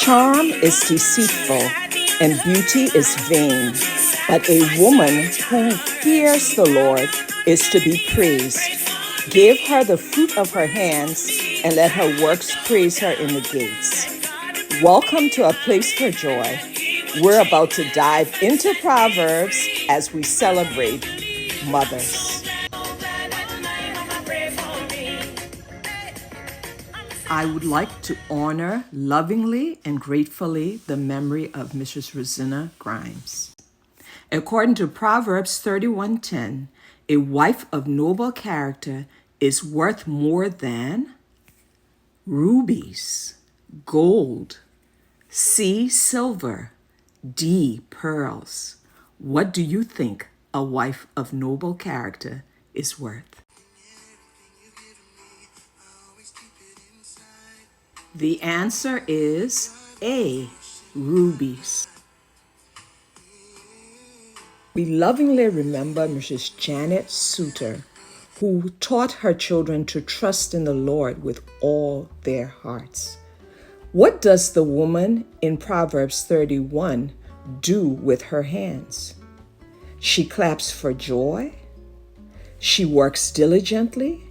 Charm is deceitful and beauty is vain, but a woman who fears the Lord is to be praised. Give her the fruit of her hands, and let her works praise her in the gates. Welcome to A Place for Joy. We're about to dive into Proverbs as we celebrate mothers. I would like to honor lovingly and gratefully the memory of Mrs. Rosina Grimes. According to Proverbs 31:10, a wife of noble character is worth more than rubies, gold, C, silver, D, pearls. What do you think a wife of noble character is worth? The answer is A, rubies. We lovingly remember Mrs. Janet Suter, who taught her children to trust in the Lord with all their hearts. What does the woman in Proverbs 31 do with her hands? She claps for joy. She works diligently.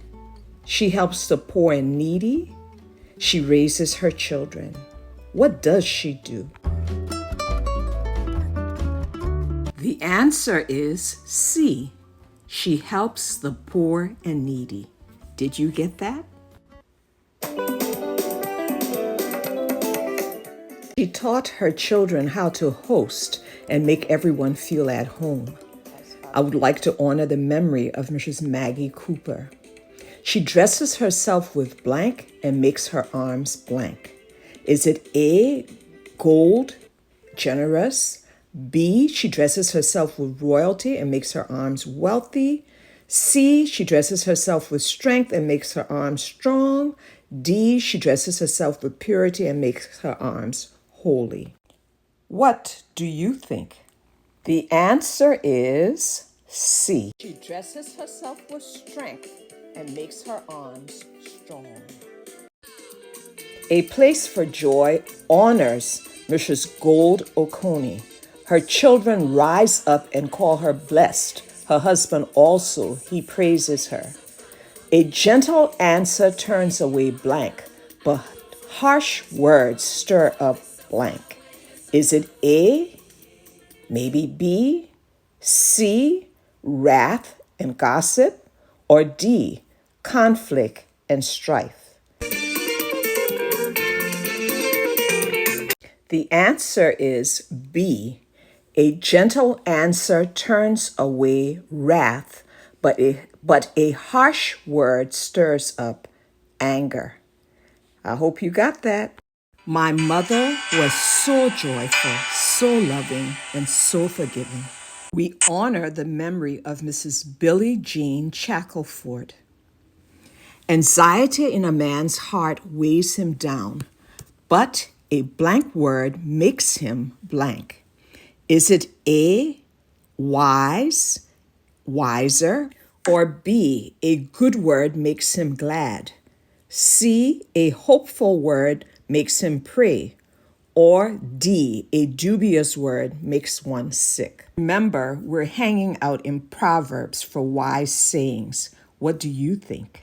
She helps the poor and needy. She raises her children. What does she do? The answer is C. She helps the poor and needy. Did you get that? She taught her children how to host and make everyone feel at home. I would like to honor the memory of Mrs. Maggie Cooper. She dresses herself with blank and makes her arms blank. Is it A, gold, generous? B, she dresses herself with royalty and makes her arms wealthy? C, she dresses herself with strength and makes her arms strong? D, she dresses herself with purity and makes her arms holy. What do you think? The answer is C. She dresses herself with strength and makes her arms strong. A Place for Joy honors Mrs. Gold Oconee. Her children rise up and call her blessed. Her husband also, he praises her. A gentle answer turns away blank, but harsh words stir up blank. Is it A, maybe B, C, wrath and gossip, or D, conflict and strife? The answer is B. A gentle answer turns away wrath, but a harsh word stirs up anger. I hope you got that. My mother was so joyful, so loving, and so forgiving. We honor the memory of Mrs. Billie Jean Shackelford. Anxiety in a man's heart weighs him down, but a blank word makes him blank. Is it A, wise, wiser, or B, a good word makes him glad? C, a hopeful word makes him pray? Or D, a dubious word makes one sick? Remember, we're hanging out in Proverbs for wise sayings. What do you think?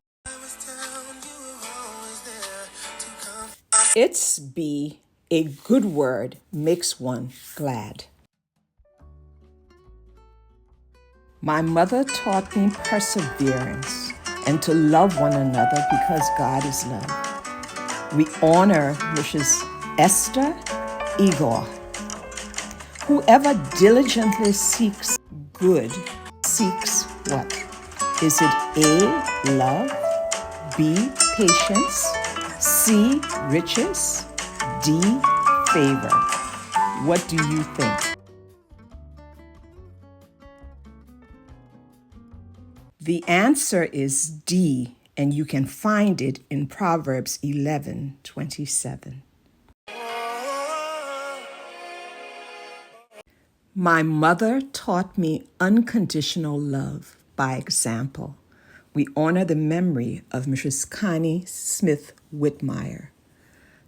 It's B, a good word makes one glad. My mother taught me perseverance and to love one another because God is love. We honor Mrs. Esther Igor. Whoever diligently seeks good seeks what? Is it A, love, B, patience, C, riches, D, favor? What do you think? The answer is D, and you can find it in Proverbs 11:27. My mother taught me unconditional love by example. We honor the memory of Mrs. Connie Smith Whitmire.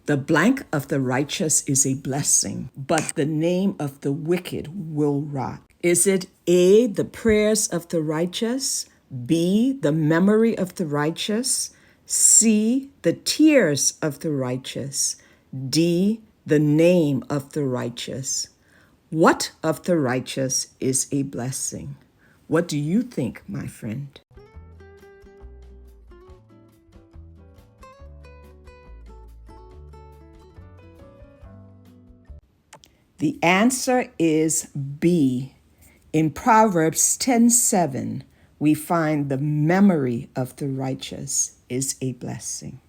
The blank of the righteous is a blessing, but the name of the wicked will rot. Is it A, the prayers of the righteous, B, the memory of the righteous, C, the tears of the righteous, D, the name of the righteous? What of the righteous is a blessing? What do you think, my friend? The answer is B. In Proverbs 10:7, we find the memory of the righteous is a blessing.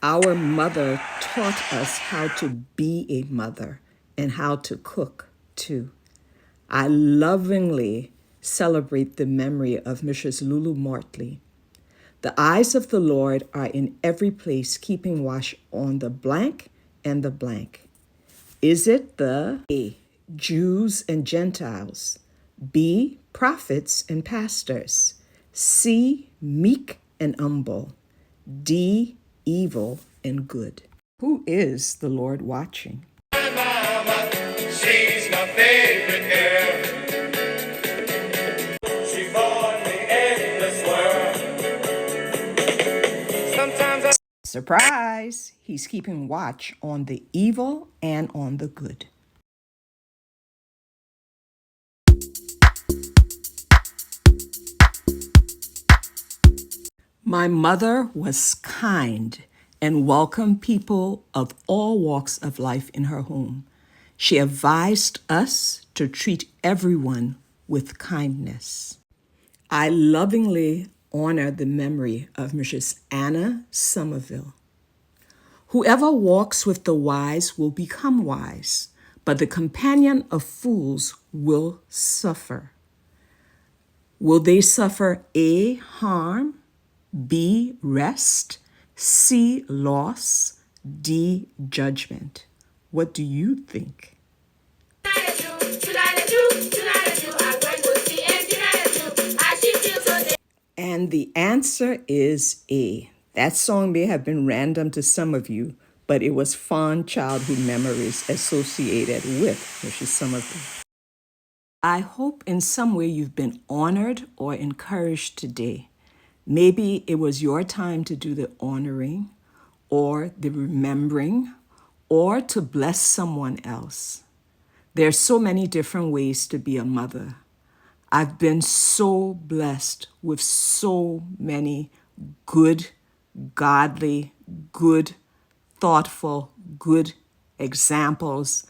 Our mother taught us how to be a mother and how to cook too. I lovingly celebrate the memory of Mrs. Lulu Mortley. The eyes of the Lord are in every place, keeping watch on the blank and the blank. Is it the A, Jews and Gentiles, B, prophets and pastors, C, meek and humble, D, evil and good? Who is the Lord watching? Mama, she's my favorite girl. She brought me in this world. Sometimes I Surprise! He's keeping watch on the evil and on the good. My mother was kind and welcomed people of all walks of life in her home. She advised us to treat everyone with kindness. I lovingly honor the memory of Mrs. Anna Somerville. Whoever walks with the wise will become wise, but the companion of fools will suffer. Will they suffer A, harm, B, rest, C, loss, D, judgment? What do you think? And the answer is A. That song may have been random to some of you, but it was fond childhood memories associated with Mrs. Somerville. I hope in some way you've been honored or encouraged today. Maybe it was your time to do the honoring or the remembering or to bless someone else. There's so many different ways to be a mother. I've been so blessed with so many good, godly, good, thoughtful, good examples,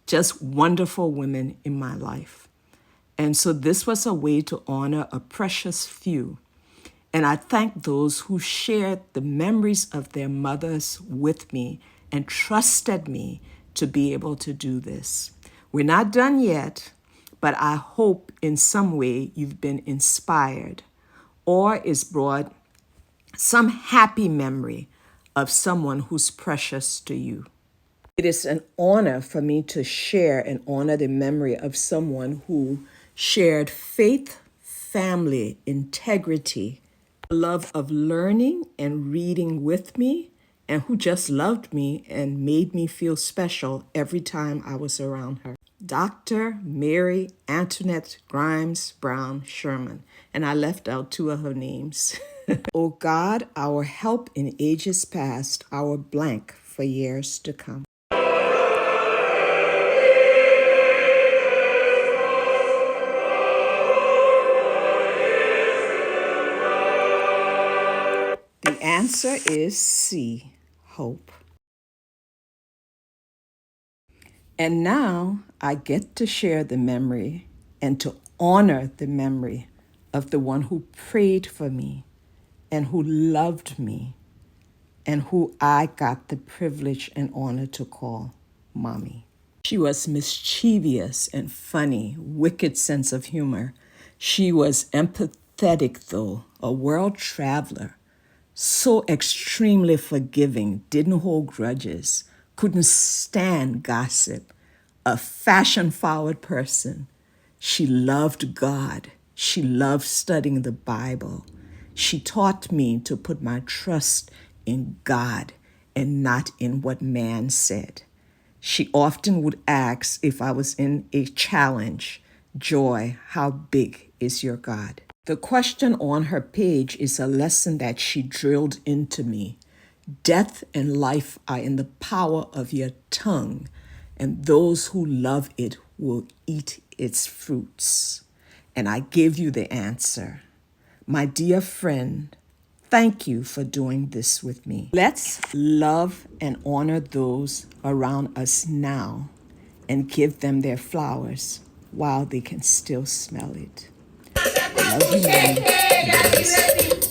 just wonderful women in my life. And so this was a way to honor a precious few. And I thank those who shared the memories of their mothers with me and trusted me to be able to do this. We're not done yet, but I hope in some way you've been inspired or is brought some happy memory of someone who's precious to you. It is an honor for me to share and honor the memory of someone who shared faith, family, integrity, love of learning and reading with me, and who just loved me and made me feel special every time I was around her. Dr. Mary Antoinette Grimes Brown Sherman, and I left out two of her names. O God, our help in ages past, our blank for years to come. The answer is C, hope. And now I get to share the memory and to honor the memory of the one who prayed for me and who loved me and who I got the privilege and honor to call Mommy. She was mischievous and funny, wicked sense of humor. She was empathetic, though, a world traveler, so extremely forgiving, didn't hold grudges, couldn't stand gossip, a fashion-forward person. She loved God She loved studying the Bible. She taught me to put my trust in God and not in what man said. She often would ask if I was in a challenge, Joy, how big is your God? The question on her page is a lesson that she drilled into me. Death and life are in the power of your tongue, and those who love it will eat its fruits. And I give you the answer. My dear friend, thank you for doing this with me. Let's love and honor those around us now and give them their flowers while they can still smell it. Love you, Mommy.